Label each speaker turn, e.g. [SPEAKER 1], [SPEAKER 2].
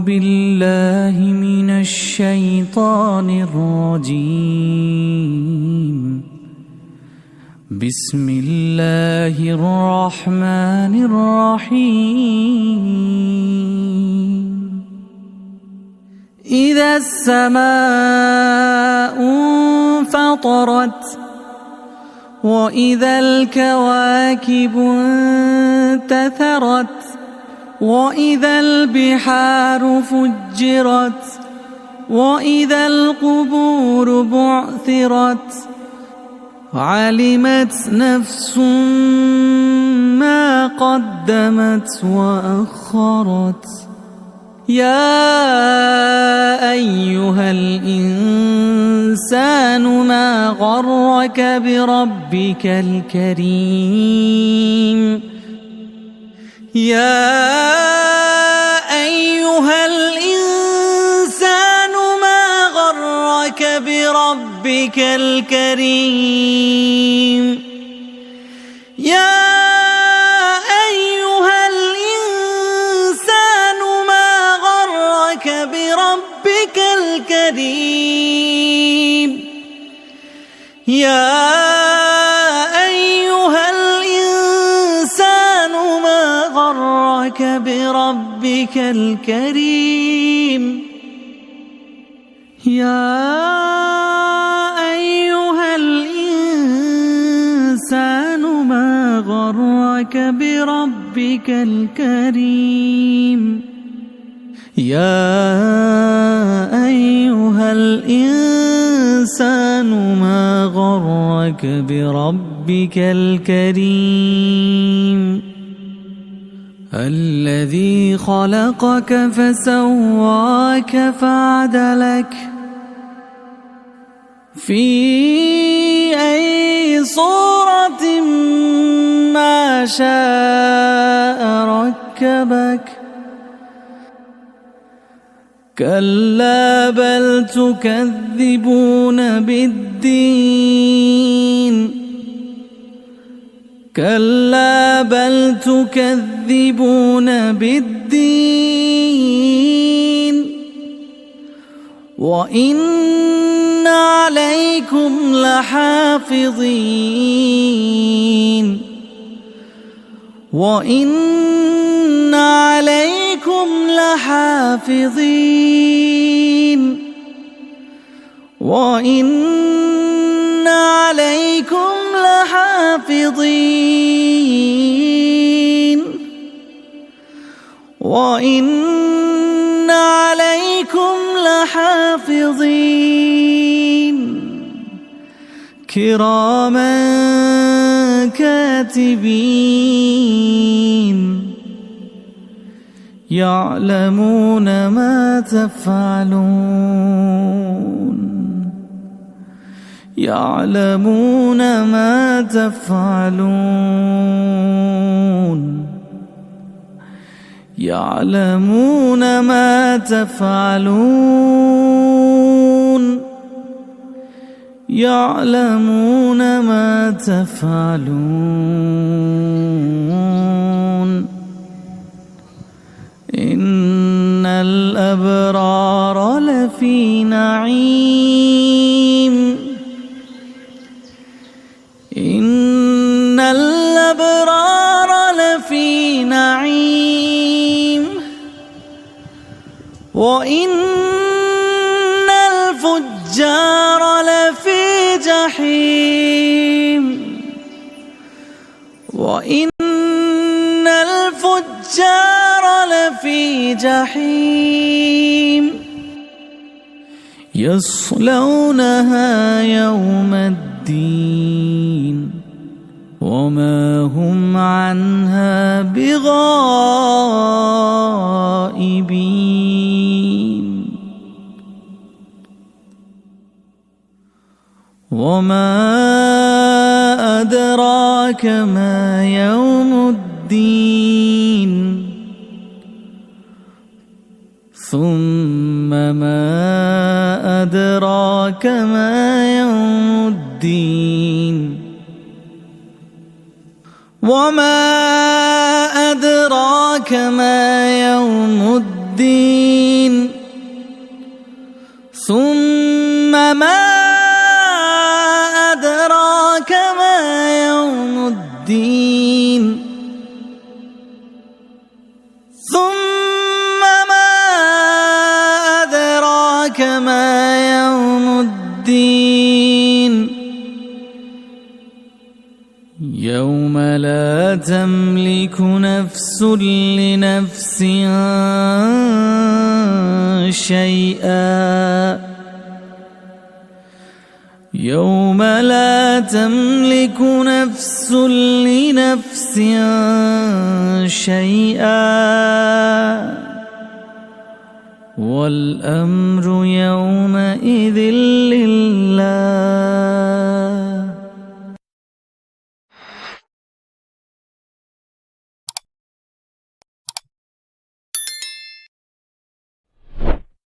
[SPEAKER 1] بالله من الشيطان الرجيم. بسم الله الرحمن الرحيم. إذا السماء انفطرت وإذا الكواكب انتثرت وإذا البحار فجرت وإذا القبور بعثرت علمت نفس ما قدمت وأخرت. يا أيها الإنسان ما غرك بربك الكريم. يا أيها الإنسان ما غرك بربك الكريم. يا أيها الإنسان ما غرك بربك الكريم. يا أيها الإنسان ما غرك بربك الكريم. يا أيها الإنسان ما غرك بربك الكريم. يا أيها الإنسان ما غرك بربك الكريم. الذي خلقك فسواك فعدلك في أي صورة ما شاء ركبك. كلا بل تكذبون بالدين. كلا بل تكذبون بالدين وإن عليكم لحافظين. وإن عليكم لحافظين. وإن عليكم لحافظين. وإن عليكم لحافظين كراما كاتبين يعلمون ما تفعلون. يعلمون ما تفعلون. يعلمون ما تفعلون. يعلمون ما تفعلون. إن الأبرار لفي نعيم. إن الأبرار لفي نعيم وإن الفجار لفي جحيم. وإن الفجار لفي جحيم يصلونها يوم الدين وما هم عنها بغائبين. وما أدراك ما يوم الدين. ثم ما أدراك ما يوم الدين. وما أدراك ما يوم الدين. ثم ما أدراك ما يوم الدين ثم ما أدراك ما يوم الدين يوم لا تملك نفس لنفس شيئا يوم لا تملك نفس لنفس شيئا والأمر يومئذ